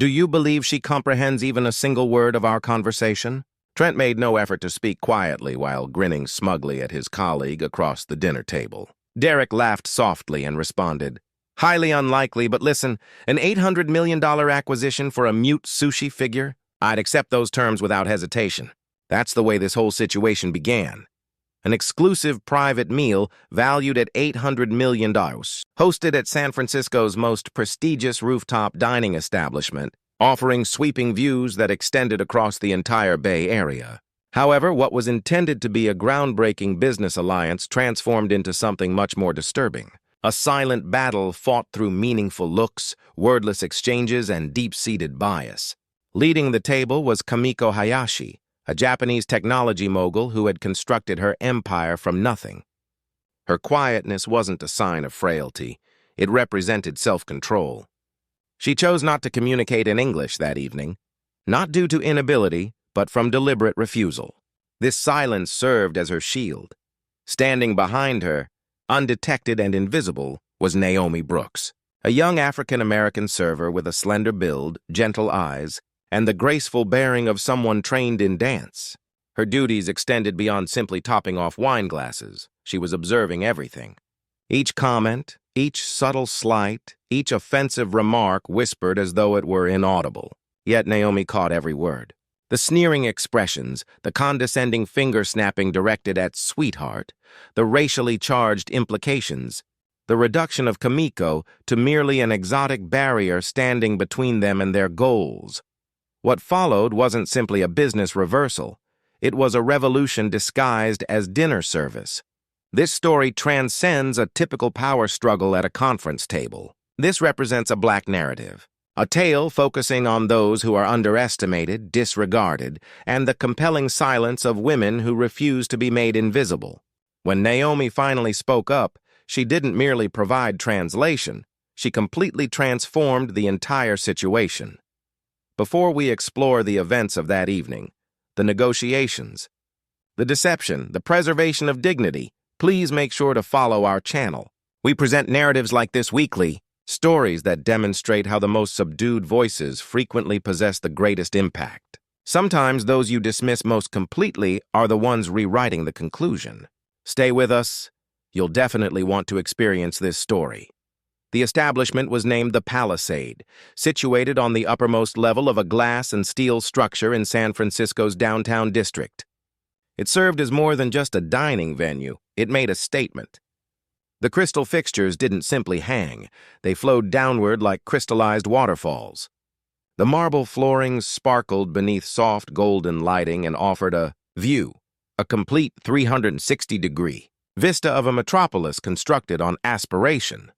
Do you believe she comprehends even a single word of our conversation? Trent made no effort to speak quietly while grinning smugly at his colleague across the dinner table. Derek laughed softly and responded, "Highly unlikely, but listen, an $800 million acquisition for a mute sushi figure? I'd accept those terms without hesitation. That's the way this whole situation began. An exclusive private meal valued at $800 million, hosted at San Francisco's most prestigious rooftop dining establishment, offering sweeping views that extended across the entire Bay Area. However, what was intended to be a groundbreaking business alliance transformed into something much more disturbing. A silent battle fought through meaningful looks, wordless exchanges, and deep-seated bias. Leading the table was Kamiko Hayashi, a Japanese technology mogul who had constructed her empire from nothing. Her quietness wasn't a sign of frailty. It represented self-control. She chose not to communicate in English that evening, not due to inability, but from deliberate refusal. This silence served as her shield. Standing behind her, undetected and invisible, was Naomi Brooks, a young African-American server with a slender build, gentle eyes, and the graceful bearing of someone trained in dance. Her duties extended beyond simply topping off wine glasses. She was observing everything. Each comment, each subtle slight, each offensive remark whispered as though it were inaudible. Yet Naomi caught every word. The sneering expressions, the condescending finger-snapping directed at sweetheart, the racially charged implications, the reduction of Kamiko to merely an exotic barrier standing between them and their goals. What followed wasn't simply a business reversal. It was a revolution disguised as dinner service. This story transcends a typical power struggle at a conference table. This represents a black narrative, a tale focusing on those who are underestimated, disregarded, and the compelling silence of women who refuse to be made invisible. When Naomi finally spoke up, she didn't merely provide translation, she completely transformed the entire situation. Before we explore the events of that evening, the negotiations, the deception, the preservation of dignity, please make sure to follow our channel. We present narratives like this weekly, stories that demonstrate how the most subdued voices frequently possess the greatest impact. Sometimes those you dismiss most completely are the ones rewriting the conclusion. Stay with us. You'll definitely want to experience this story. The establishment was named the Palisade, situated on the uppermost level of a glass and steel structure in San Francisco's downtown district. It served as more than just a dining venue. It made a statement. The crystal fixtures didn't simply hang. They flowed downward like crystallized waterfalls. The marble floorings sparkled beneath soft golden lighting and offered a view, a complete 360-degree vista of a metropolis constructed on aspiration.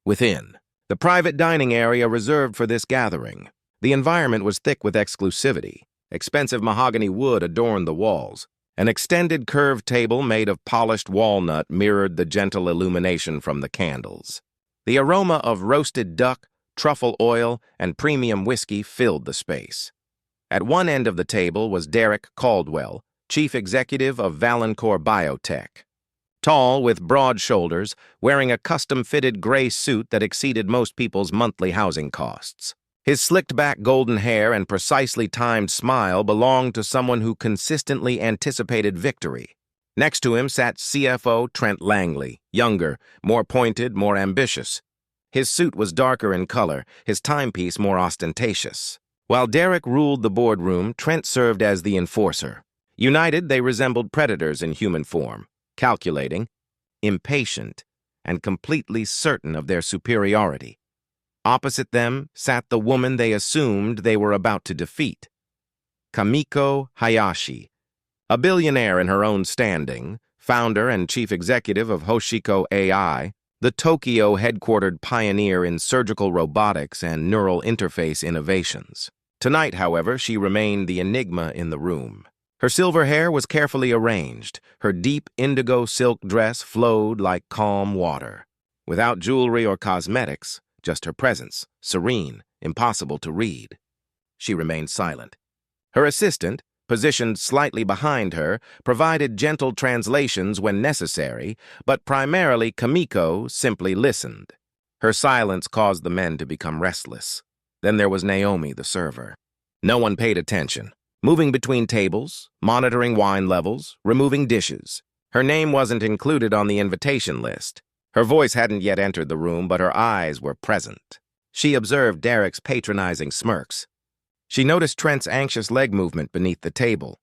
Within, the private dining area reserved for this gathering. The environment was thick with exclusivity. Expensive mahogany wood adorned the walls. An extended curved table made of polished walnut mirrored the gentle illumination from the candles. The aroma of roasted duck, truffle oil, and premium whiskey filled the space. At one end of the table was Derek Caldwell, chief executive of Valencourt Biotech. Tall, with broad shoulders, wearing a custom-fitted gray suit that exceeded most people's monthly housing costs. His slicked-back golden hair and precisely timed smile belonged to someone who consistently anticipated victory. Next to him sat CFO Trent Langley, younger, more pointed, more ambitious. His suit was darker in color, his timepiece more ostentatious. While Derek ruled the boardroom, Trent served as the enforcer. United, they resembled predators in human form, calculating, impatient, and completely certain of their superiority. Opposite them sat the woman they assumed they were about to defeat, Kamiko Hayashi, a billionaire in her own standing, founder and chief executive of Hoshiko AI, the Tokyo-headquartered pioneer in surgical robotics and neural interface innovations. Tonight, however, she remained the enigma in the room. Her silver hair was carefully arranged. Her deep indigo silk dress flowed like calm water. Without jewelry or cosmetics, just her presence, serene, impossible to read. She remained silent. Her assistant, positioned slightly behind her, provided gentle translations when necessary, but primarily Kamiko simply listened. Her silence caused the men to become restless. Then there was Naomi, the server. No one paid attention, moving between tables, monitoring wine levels, removing dishes. Her name wasn't included on the invitation list. Her voice hadn't yet entered the room, but her eyes were present. She observed Derek's patronizing smirks. She noticed Trent's anxious leg movement beneath the table.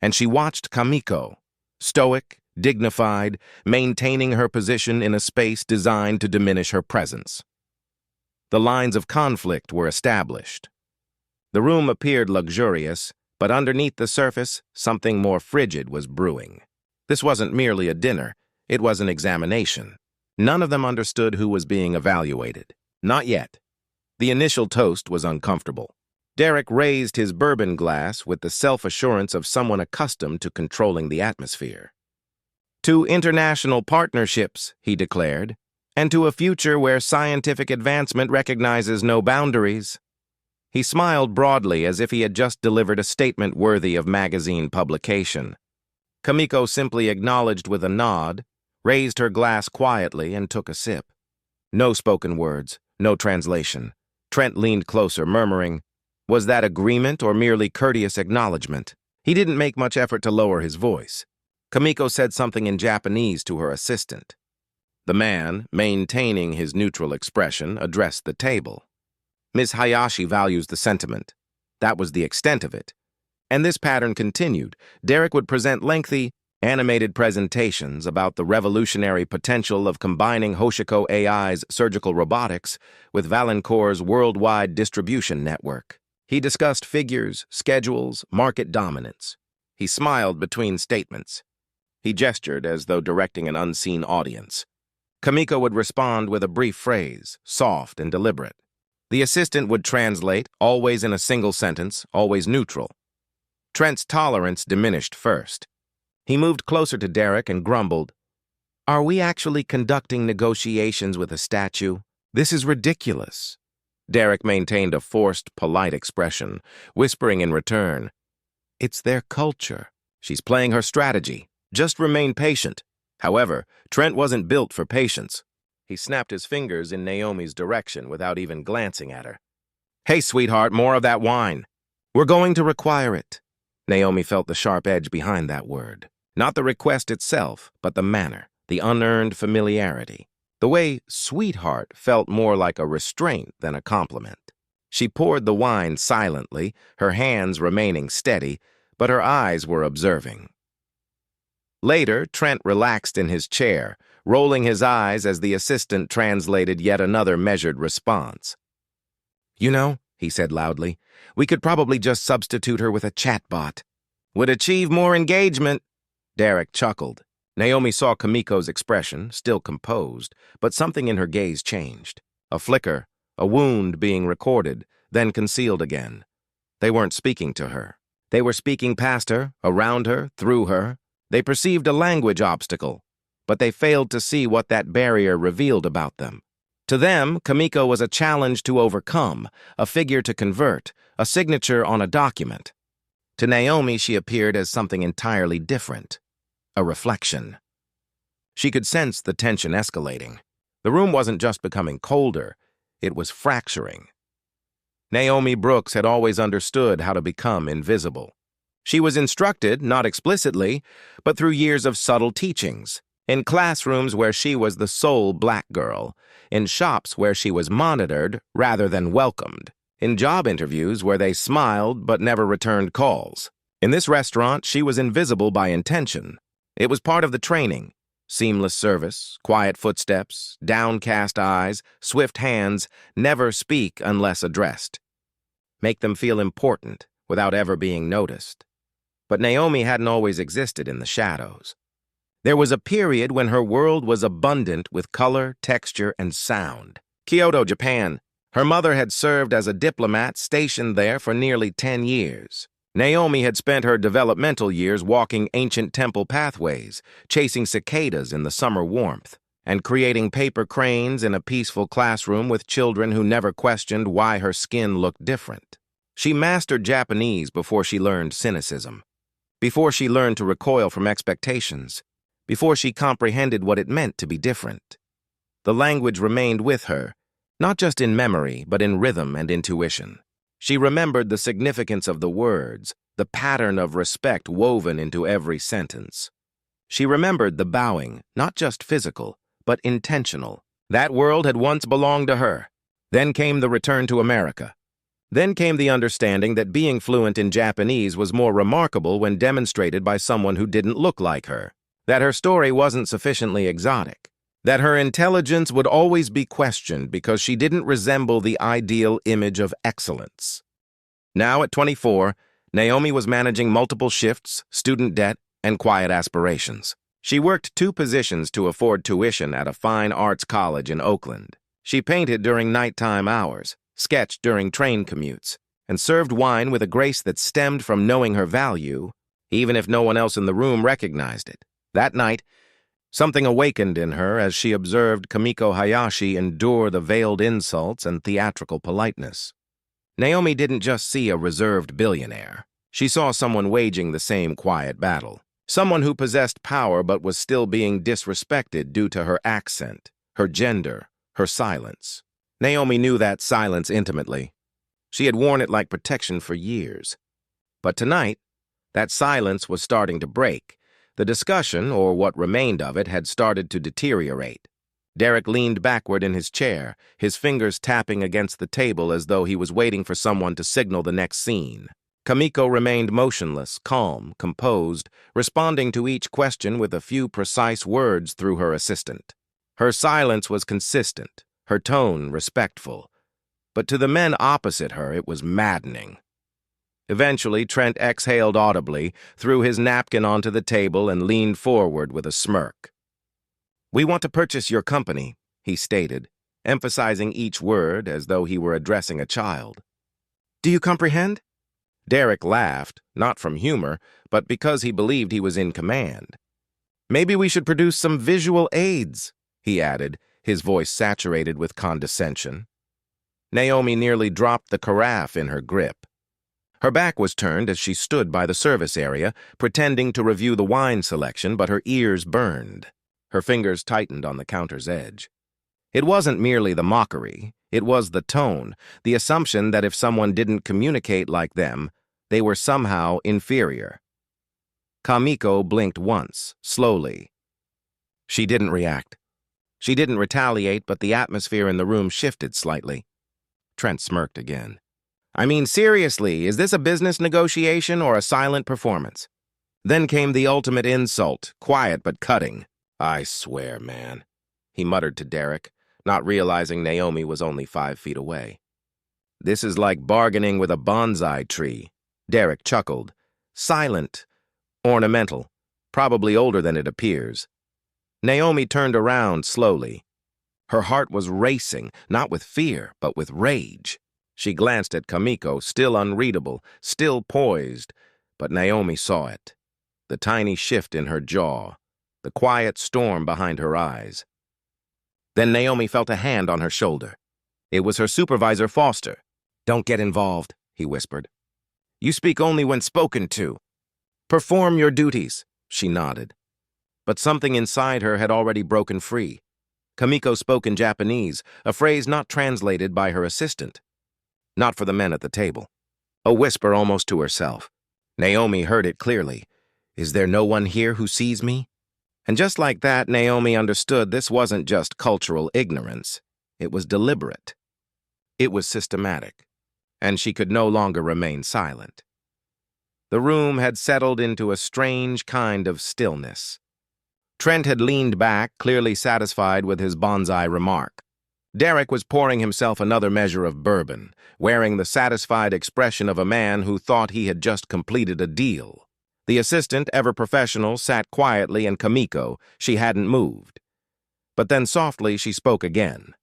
And she watched Kamiko, stoic, dignified, maintaining her position in a space designed to diminish her presence. The lines of conflict were established. The room appeared luxurious, but underneath the surface, something more frigid was brewing. This wasn't merely a dinner, it was an examination. None of them understood who was being evaluated. Not yet. The initial toast was uncomfortable. Derek raised his bourbon glass with the self-assurance of someone accustomed to controlling the atmosphere. To international partnerships, he declared, and to a future where scientific advancement recognizes no boundaries. He smiled broadly as if he had just delivered a statement worthy of magazine publication. Kamiko simply acknowledged with a nod, raised her glass quietly, and took a sip. No spoken words, no translation. Trent leaned closer, murmuring, "Was that agreement or merely courteous acknowledgement?" He didn't make much effort to lower his voice. Kamiko said something in Japanese to her assistant. The man, maintaining his neutral expression, addressed the table. Ms. Hayashi values the sentiment. That was the extent of it. And this pattern continued. Derek would present lengthy, animated presentations about the revolutionary potential of combining Hoshiko AI's surgical robotics with Valancourt's worldwide distribution network. He discussed figures, schedules, market dominance. He smiled between statements. He gestured as though directing an unseen audience. Kamiko would respond with a brief phrase, soft and deliberate. The assistant would translate, always in a single sentence, always neutral. Trent's tolerance diminished first. He moved closer to Derek and grumbled, "Are we actually conducting negotiations with a statue? This is ridiculous." Derek maintained a forced, polite expression, whispering in return, "It's their culture. She's playing her strategy. Just remain patient." However, Trent wasn't built for patience. He snapped his fingers in Naomi's direction without even glancing at her. "Hey, sweetheart, more of that wine. We're going to require it." Naomi felt the sharp edge behind that word. Not the request itself, but the manner, the unearned familiarity. The way sweetheart felt more like a restraint than a compliment. She poured the wine silently, her hands remaining steady, but her eyes were observing. Later, Trent relaxed in his chair, rolling his eyes as the assistant translated yet another measured response. "You know," he said loudly, "we could probably just substitute her with a chatbot. Would achieve more engagement." Derek chuckled. Naomi saw Kamiko's expression, still composed, but something in her gaze changed. A flicker, a wound being recorded, then concealed again. They weren't speaking to her. They were speaking past her, around her, through her. They perceived a language obstacle, but they failed to see what that barrier revealed about them. To them, Kamiko was a challenge to overcome, a figure to convert, a signature on a document. To Naomi, she appeared as something entirely different, a reflection. She could sense the tension escalating. The room wasn't just becoming colder, it was fracturing. Naomi Brooks had always understood how to become invisible. She was instructed, not explicitly, but through years of subtle teachings, in classrooms where she was the sole black girl, in shops where she was monitored rather than welcomed, in job interviews where they smiled but never returned calls. In this restaurant, she was invisible by intention. It was part of the training. Seamless service, quiet footsteps, downcast eyes, swift hands, never speak unless addressed. Make them feel important without ever being noticed. But Naomi hadn't always existed in the shadows. There was a period when her world was abundant with color, texture, and sound. Kyoto, Japan. Her mother had served as a diplomat stationed there for nearly 10 years. Naomi had spent her developmental years walking ancient temple pathways, chasing cicadas in the summer warmth, and creating paper cranes in a peaceful classroom with children who never questioned why her skin looked different. She mastered Japanese before she learned cynicism, before she learned to recoil from expectations, before she comprehended what it meant to be different. The language remained with her, not just in memory, but in rhythm and intuition. She remembered the significance of the words, the pattern of respect woven into every sentence. She remembered the bowing, not just physical, but intentional. That world had once belonged to her. Then came the return to America. Then came the understanding that being fluent in Japanese was more remarkable when demonstrated by someone who didn't look like her. That her story wasn't sufficiently exotic. That her intelligence would always be questioned because she didn't resemble the ideal image of excellence. Now at 24, Naomi was managing multiple shifts, student debt, and quiet aspirations. She worked 2 positions to afford tuition at a fine arts college in Oakland. She painted during nighttime hours, sketched during train commutes, and served wine with a grace that stemmed from knowing her value, even if no one else in the room recognized it. That night, something awakened in her as she observed Kamiko Hayashi endure the veiled insults and theatrical politeness. Naomi didn't just see a reserved billionaire. She saw someone waging the same quiet battle. Someone who possessed power but was still being disrespected due to her accent, her gender, her silence. Naomi knew that silence intimately. She had worn it like protection for years. But tonight, that silence was starting to break. The discussion, or what remained of it, had started to deteriorate. Derek leaned backward in his chair, his fingers tapping against the table as though he was waiting for someone to signal the next scene. Kamiko remained motionless, calm, composed, responding to each question with a few precise words through her assistant. Her silence was consistent, her tone respectful. But to the men opposite her, it was maddening. Eventually, Trent exhaled audibly, threw his napkin onto the table, and leaned forward with a smirk. "We want to purchase your company," he stated, emphasizing each word as though he were addressing a child. "Do you comprehend?" Derek laughed, not from humor, but because he believed he was in command. "Maybe we should produce some visual aids," he added, his voice saturated with condescension. Naomi nearly dropped the carafe in her grip. Her back was turned as she stood by the service area, pretending to review the wine selection, but her ears burned. Her fingers tightened on the counter's edge. It wasn't merely the mockery, it was the tone, the assumption that if someone didn't communicate like them, they were somehow inferior. Kamiko blinked once, slowly. She didn't react. She didn't retaliate, but the atmosphere in the room shifted slightly. Trent smirked again. "I mean, seriously, is this a business negotiation or a silent performance?" Then came the ultimate insult, quiet but cutting. "I swear, man," he muttered to Derek, not realizing Naomi was only 5 feet away. "This is like bargaining with a bonsai tree." Derek chuckled. "Silent, ornamental, probably older than it appears." Naomi turned around slowly. Her heart was racing, not with fear, but with rage. She glanced at Kamiko, still unreadable, still poised, but Naomi saw it. The tiny shift in her jaw, the quiet storm behind her eyes. Then Naomi felt a hand on her shoulder. It was her supervisor, Foster. "Don't get involved," he whispered. "You speak only when spoken to. Perform your duties," she nodded. But something inside her had already broken free. Kamiko spoke in Japanese, a phrase not translated by her assistant. Not for the men at the table. A whisper almost to herself. Naomi heard it clearly. "Is there no one here who sees me?" And just like that, Naomi understood this wasn't just cultural ignorance. It was deliberate. It was systematic. And she could no longer remain silent. The room had settled into a strange kind of stillness. Trent had leaned back, clearly satisfied with his bonsai remark. Derek was pouring himself another measure of bourbon, wearing the satisfied expression of a man who thought he had just completed a deal. The assistant, ever professional, sat quietly, and Kamiko, she hadn't moved. But then softly she spoke again.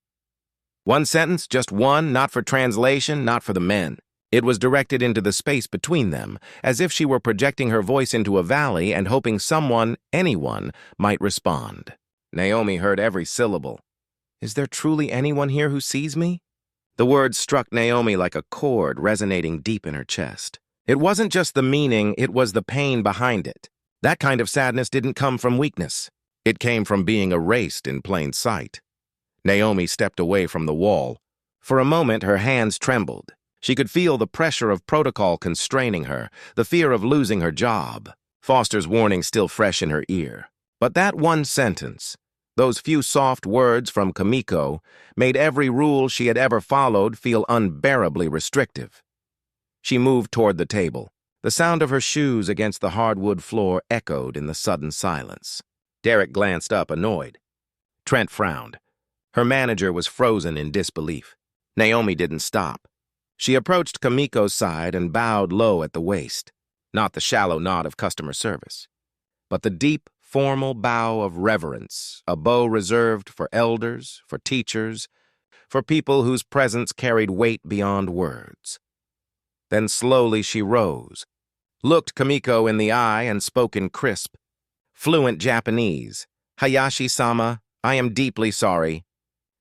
One sentence, just one, not for translation, not for the men. It was directed into the space between them, as if she were projecting her voice into a valley and hoping someone, anyone, might respond. Naomi heard every syllable. "Is there truly anyone here who sees me?" The words struck Naomi like a chord resonating deep in her chest. It wasn't just the meaning, it was the pain behind it. That kind of sadness didn't come from weakness. It came from being erased in plain sight. Naomi stepped away from the wall, For a moment, her hands trembled. She could feel the pressure of protocol constraining her, the fear of losing her job. Foster's warning still fresh in her ear. But that one sentence, those few soft words from Kamiko, made every rule she had ever followed feel unbearably restrictive. She moved toward the table. The sound of her shoes against the hardwood floor echoed in the sudden silence. Derek glanced up, annoyed. Trent frowned. Her manager was frozen in disbelief. Naomi didn't stop. She approached Kamiko's side and bowed low at the waist, not the shallow nod of customer service, but the deep, formal bow of reverence, a bow reserved for elders, for teachers, for people whose presence carried weight beyond words. Then slowly she rose, looked Kamiko in the eye and spoke in crisp, fluent Japanese. "Hayashi-sama, I am deeply sorry.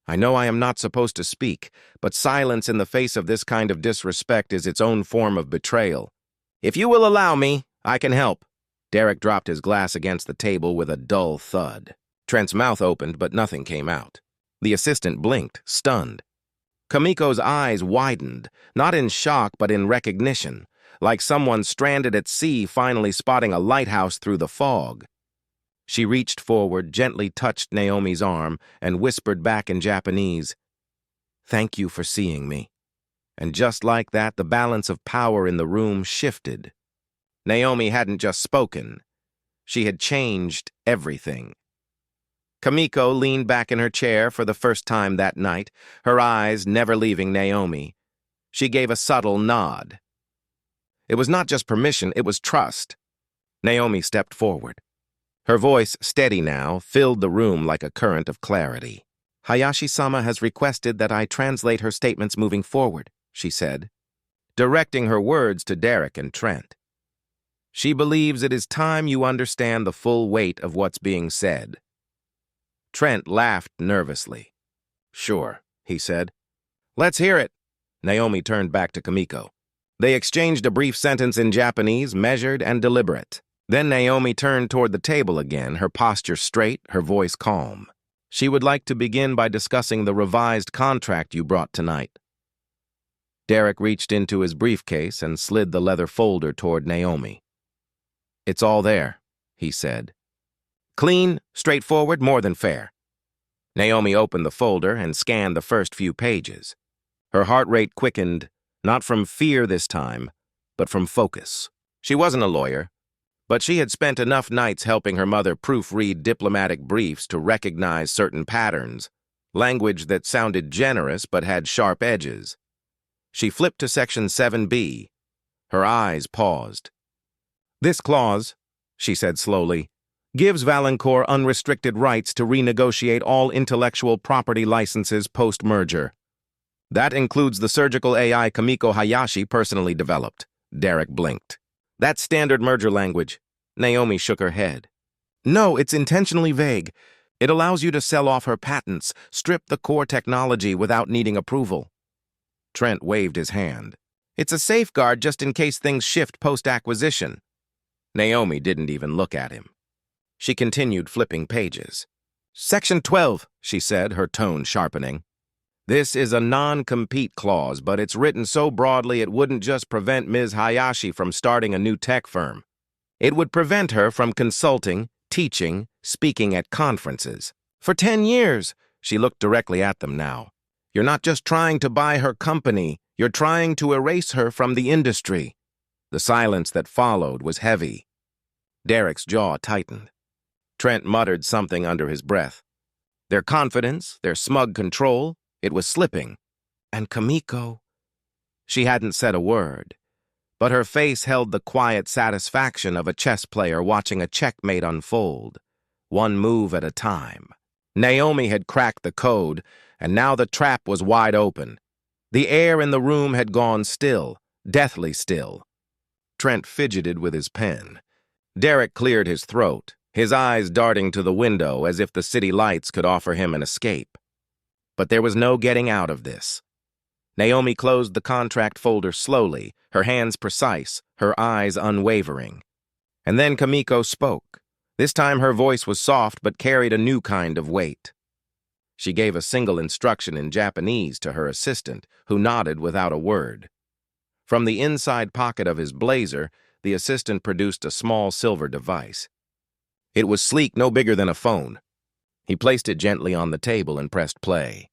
I know I am not supposed to speak, but silence in the face of this kind of disrespect is its own form of betrayal. If you will allow me, I can help." Derek dropped his glass against the table with a dull thud. Trent's mouth opened, but nothing came out. The assistant blinked, stunned. Kamiko's eyes widened, not in shock but in recognition, like someone stranded at sea finally spotting a lighthouse through the fog. She reached forward, gently touched Naomi's arm, and whispered back in Japanese, "Thank you for seeing me." And just like that, the balance of power in the room shifted. Naomi hadn't just spoken. She had changed everything. Kamiko leaned back in her chair for the first time that night, her eyes never leaving Naomi. She gave a subtle nod. It was not just permission, it was trust. Naomi stepped forward. Her voice, steady now, filled the room like a current of clarity. "Hayashi-sama has requested that I translate her statements moving forward," she said, directing her words to Derek and Trent. "She believes it is time you understand the full weight of what's being said." Trent laughed nervously. "Sure," he said. "Let's hear it." Naomi turned back to Kamiko. They exchanged a brief sentence in Japanese, measured and deliberate. Then Naomi turned toward the table again, her posture straight, her voice calm. "She would like to begin by discussing the revised contract you brought tonight." Derek reached into his briefcase and slid the leather folder toward Naomi. "It's all there," he said. "Clean, straightforward, more than fair." Naomi opened the folder and scanned the first few pages. Her heart rate quickened, not from fear this time, but from focus. She wasn't a lawyer, but she had spent enough nights helping her mother proofread diplomatic briefs to recognize certain patterns, language that sounded generous but had sharp edges. She flipped to Section 7B. Her eyes paused. "This clause," she said slowly, "gives Valancourt unrestricted rights to renegotiate all intellectual property licenses post-merger. That includes the surgical AI Kamiko Hayashi personally developed." Derek blinked. "That's standard merger language." Naomi shook her head. "No, it's intentionally vague. It allows you to sell off her patents, strip the core technology without needing approval." Trent waved his hand. "It's a safeguard just in case things shift post-acquisition." Naomi didn't even look at him. She continued flipping pages. "Section 12, she said, her tone sharpening. "This is a non-compete clause, but it's written so broadly it wouldn't just prevent Ms. Hayashi from starting a new tech firm. It would prevent her from consulting, teaching, speaking at conferences. For 10 years, she looked directly at them now. You're not just trying to buy her company, you're trying to erase her from the industry." The silence that followed was heavy. Derek's jaw tightened. Trent muttered something under his breath. Their confidence, their smug control, it was slipping. And Kamiko? She hadn't said a word, but her face held the quiet satisfaction of a chess player watching a checkmate unfold, one move at a time. Naomi had cracked the code, and now the trap was wide open. The air in the room had gone still, deathly still. Trent fidgeted with his pen. Derek cleared his throat, his eyes darting to the window as if the city lights could offer him an escape. But there was no getting out of this. Naomi closed the contract folder slowly, her hands precise, her eyes unwavering. And then Kamiko spoke. This time her voice was soft but carried a new kind of weight. She gave a single instruction in Japanese to her assistant, who nodded without a word. From the inside pocket of his blazer, the assistant produced a small silver device. It was sleek, no bigger than a phone. He placed it gently on the table and pressed play.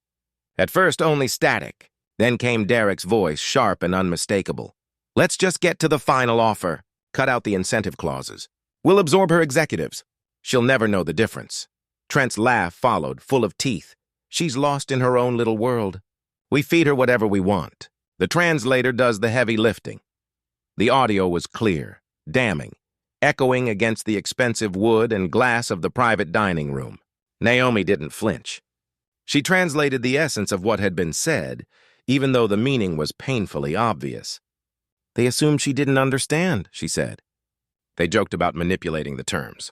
At first, only static. Then came Derek's voice, sharp and unmistakable. "Let's just get to the final offer. Cut out the incentive clauses. We'll absorb her executives. She'll never know the difference." Trent's laugh followed, full of teeth. "She's lost in her own little world. We feed her whatever we want. The translator does the heavy lifting." The audio was clear, damning, echoing against the expensive wood and glass of the private dining room. Naomi didn't flinch. She translated the essence of what had been said, even though the meaning was painfully obvious. "They assumed she didn't understand," she said. They joked about manipulating the terms.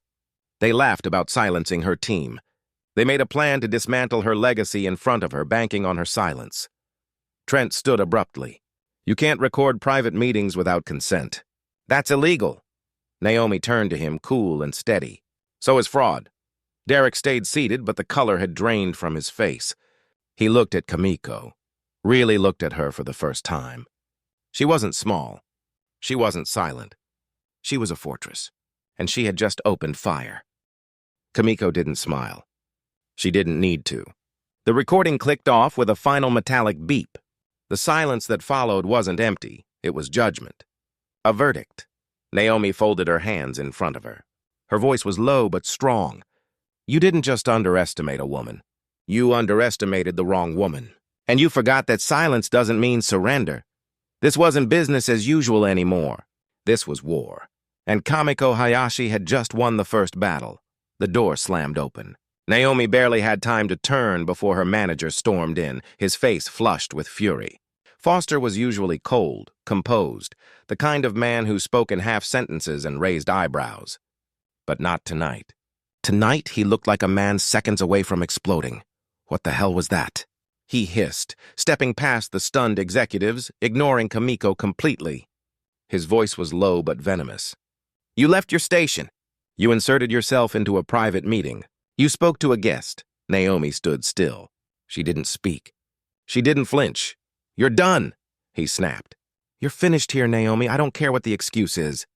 They laughed about silencing her team. They made a plan to dismantle her legacy in front of her, banking on her silence. Trent stood abruptly. "You can't record private meetings without consent. That's illegal." Naomi turned to him, cool and steady. "So is fraud." Derek stayed seated, but the color had drained from his face. He looked at Kamiko. Really looked at her for the first time. She wasn't small. She wasn't silent. She was a fortress, and she had just opened fire. Kamiko didn't smile. She didn't need to. The recording clicked off with a final metallic beep. The silence that followed wasn't empty. It was judgment. A verdict. Naomi folded her hands in front of her. Her voice was low but strong. "You didn't just underestimate a woman. You underestimated the wrong woman. And you forgot that silence doesn't mean surrender. This wasn't business as usual anymore. This was war. And Kamiko Hayashi had just won the first battle." The door slammed open. Naomi barely had time to turn before her manager stormed in, his face flushed with fury. Foster was usually cold, composed, the kind of man who spoke in half sentences and raised eyebrows. But not tonight. Tonight, he looked like a man seconds away from exploding. What the hell was that? He hissed, stepping past the stunned executives, ignoring Kamiko completely. His voice was low but venomous. "You left your station. You inserted yourself into a private meeting. You spoke to a guest." Naomi stood still. She didn't speak. She didn't flinch. "You're done," he snapped. "You're finished here, Naomi. I don't care what the excuse is."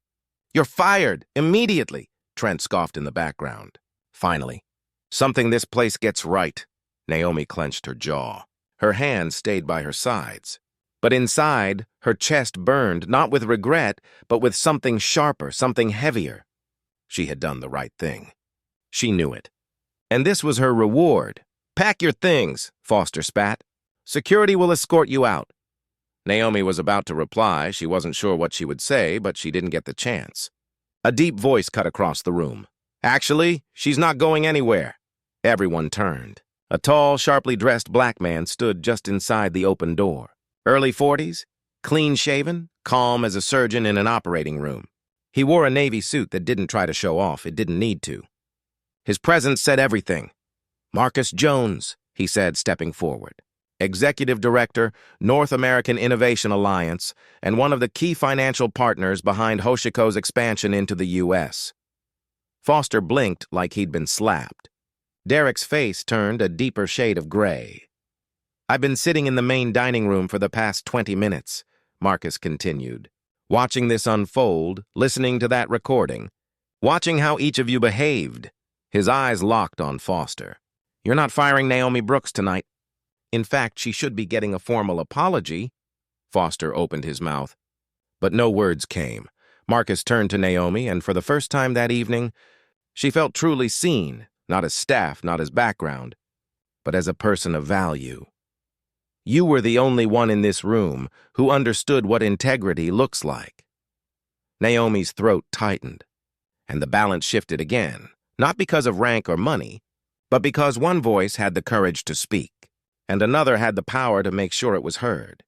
"You're fired, immediately," Trent scoffed in the background. Finally. "Something this place gets right." Naomi clenched her jaw. Her hands stayed by her sides. But inside, her chest burned, not with regret, but with something sharper, something heavier. She had done the right thing. She knew it. And this was her reward. "Pack your things," Foster spat. "Security will escort you out." Naomi was about to reply. She wasn't sure what she would say, but she didn't get the chance. A deep voice cut across the room. "Actually, she's not going anywhere." Everyone turned. A tall, sharply dressed black man stood just inside the open door. Early 40s, clean-shaven, calm as a surgeon in an operating room. He wore a navy suit that didn't try to show off. It didn't need to. His presence said everything. "Marcus Jones," he said, stepping forward. "Executive Director, North American Innovation Alliance, and one of the key financial partners behind Hoshiko's expansion into the U.S. Foster blinked like he'd been slapped. Derek's face turned a deeper shade of gray. "I've been sitting in the main dining room for the past 20 minutes, Marcus continued, "watching this unfold, listening to that recording, watching how each of you behaved." His eyes locked on Foster. "You're not firing Naomi Brooks tonight. In fact, she should be getting a formal apology." Foster opened his mouth. But no words came. Marcus turned to Naomi, and for the first time that evening, she felt truly seen, not as staff, not as background, but as a person of value. "You were the only one in this room who understood what integrity looks like." Naomi's throat tightened, and the balance shifted again, not because of rank or money, but because one voice had the courage to speak, and another had the power to make sure it was heard.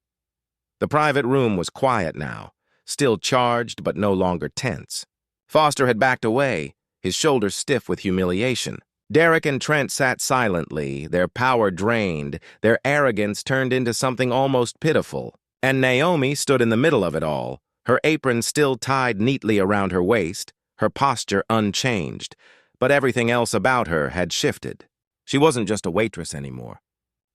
The private room was quiet now, still charged but no longer tense. Foster had backed away, his shoulders stiff with humiliation. Derek and Trent sat silently, their power drained, their arrogance turned into something almost pitiful. And Naomi stood in the middle of it all, her apron still tied neatly around her waist, her posture unchanged, but everything else about her had shifted. She wasn't just a waitress anymore.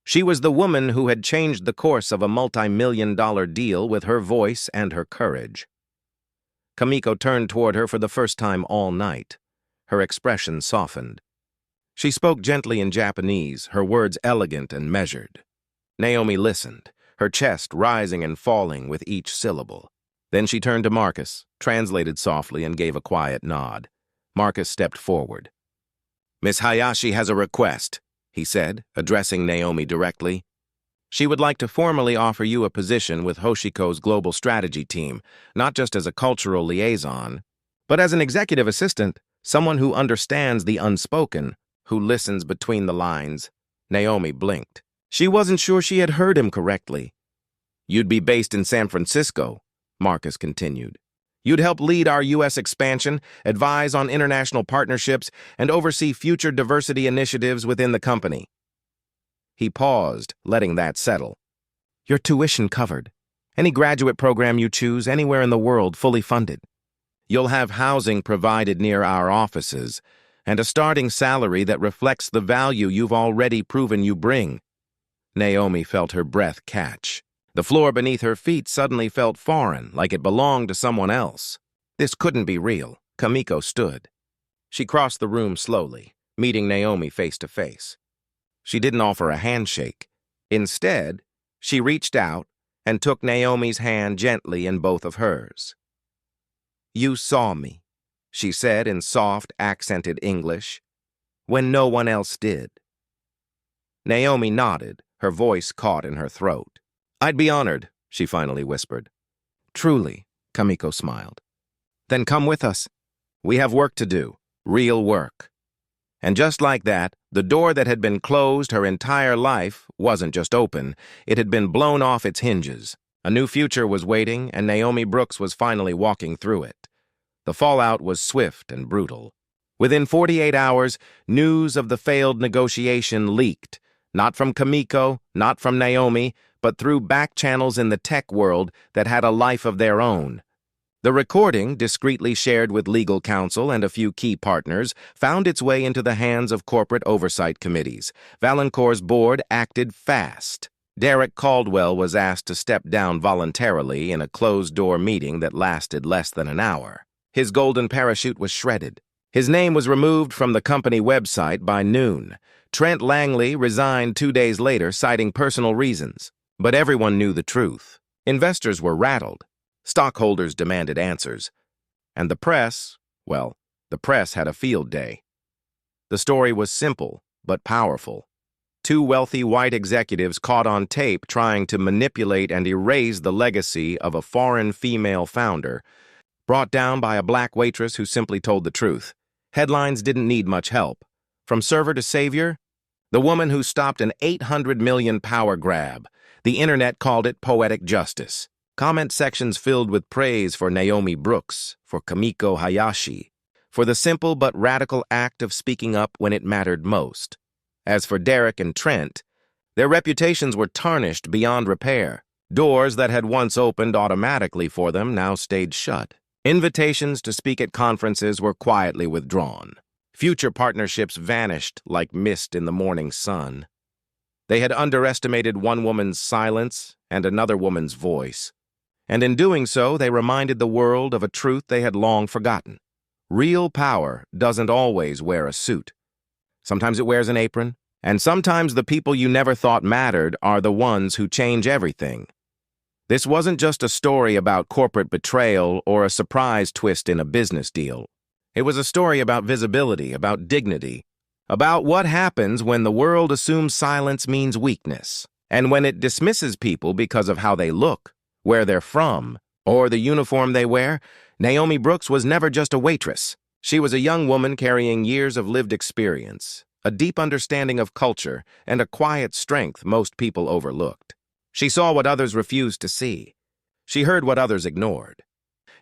She was the woman who had changed the course of a multi-million-dollar deal with her voice and her courage. Kamiko turned toward her for the first time all night. Her expression softened. She spoke gently in Japanese, her words elegant and measured. Naomi listened, her chest rising and falling with each syllable. Then she turned to Marcus, translated softly, and gave a quiet nod. Marcus stepped forward. "Miss Hayashi has a request," he said, addressing Naomi directly. "She would like to formally offer you a position with Hoshiko's global strategy team, not just as a cultural liaison, but as an executive assistant, someone who understands the unspoken, who listens between the lines." Naomi blinked. She wasn't sure she had heard him correctly. "You'd be based in San Francisco," Marcus continued. "You'd help lead our U.S. expansion, advise on international partnerships, and oversee future diversity initiatives within the company." He paused, letting that settle. "Your tuition covered. Any graduate program you choose, anywhere in the world, fully funded. You'll have housing provided near our offices, and a starting salary that reflects the value you've already proven you bring." Naomi felt her breath catch. The floor beneath her feet suddenly felt foreign, like it belonged to someone else. This couldn't be real. Kamiko stood. She crossed the room slowly, meeting Naomi face to face. She didn't offer a handshake. Instead, she reached out and took Naomi's hand gently in both of hers. "You saw me," she said in soft, accented English, "when no one else did." Naomi nodded, her voice caught in her throat. "I'd be honored," she finally whispered. "Truly," Kamiko smiled. "Then come with us. We have work to do, real work." And just like that, the door that had been closed her entire life wasn't just open, it had been blown off its hinges. A new future was waiting, and Naomi Brooks was finally walking through it. The fallout was swift and brutal. Within 48 hours, news of the failed negotiation leaked, not from Kamiko, not from Naomi, but through back channels in the tech world that had a life of their own. The recording, discreetly shared with legal counsel and a few key partners, found its way into the hands of corporate oversight committees. Valancourt's board acted fast. Derek Caldwell was asked to step down voluntarily in a closed-door meeting that lasted less than an hour. His golden parachute was shredded. His name was removed from the company website by noon. Trent Langley resigned 2 days later, citing personal reasons. But everyone knew the truth. Investors were rattled. Stockholders demanded answers. And the press, well, the press had a field day. The story was simple, but powerful. 2 wealthy white executives caught on tape trying to manipulate and erase the legacy of a foreign female founder, brought down by a black waitress who simply told the truth. Headlines didn't need much help. From server to savior, the woman who stopped an 800 million power grab. The internet called it poetic justice. Comment sections filled with praise for Naomi Brooks, for Kamiko Hayashi, for the simple but radical act of speaking up when it mattered most. As for Derek and Trent, their reputations were tarnished beyond repair. Doors that had once opened automatically for them now stayed shut. Invitations to speak at conferences were quietly withdrawn. Future partnerships vanished like mist in the morning sun. They had underestimated one woman's silence and another woman's voice. And in doing so, they reminded the world of a truth they had long forgotten. Real power doesn't always wear a suit. Sometimes it wears an apron, and sometimes the people you never thought mattered are the ones who change everything. This wasn't just a story about corporate betrayal or a surprise twist in a business deal. It was a story about visibility, about dignity, about what happens when the world assumes silence means weakness, and when it dismisses people because of how they look, where they're from, or the uniform they wear. Naomi Brooks was never just a waitress. She was a young woman carrying years of lived experience, a deep understanding of culture, and a quiet strength most people overlooked. She saw what others refused to see. She heard what others ignored.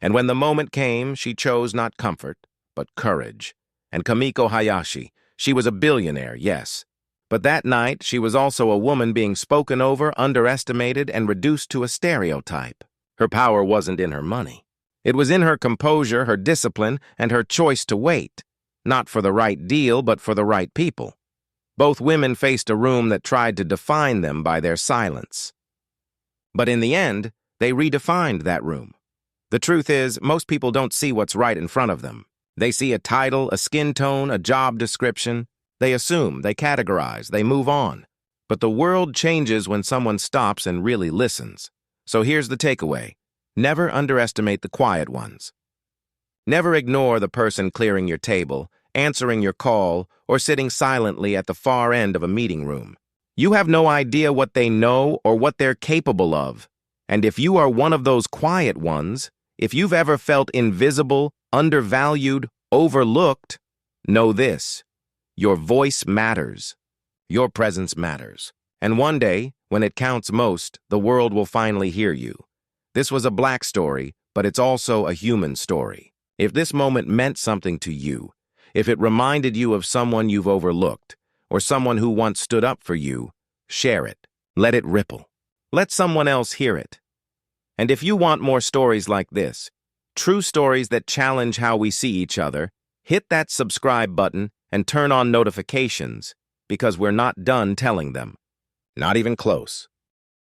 And when the moment came, she chose not comfort, but courage. And Kamiko Hayashi, she was a billionaire, yes. But that night, she was also a woman being spoken over, underestimated, and reduced to a stereotype. Her power wasn't in her money. It was in her composure, her discipline, and her choice to wait. Not for the right deal, but for the right people. Both women faced a room that tried to define them by their silence. But in the end, they redefined that room. The truth is, most people don't see what's right in front of them. They see a title, a skin tone, a job description. They assume, they categorize, they move on. But the world changes when someone stops and really listens. So here's the takeaway. Never underestimate the quiet ones. Never ignore the person clearing your table, answering your call, or sitting silently at the far end of a meeting room. You have no idea what they know or what they're capable of. And if you are one of those quiet ones, if you've ever felt invisible, undervalued, overlooked, know this: your voice matters. Your presence matters. And one day, when it counts most, the world will finally hear you. This was a Black story, but it's also a human story. If this moment meant something to you, if it reminded you of someone you've overlooked, or someone who once stood up for you, share it. Let it ripple. Let someone else hear it. And if you want more stories like this, true stories that challenge how we see each other, hit that subscribe button and turn on notifications, because we're not done telling them. Not even close.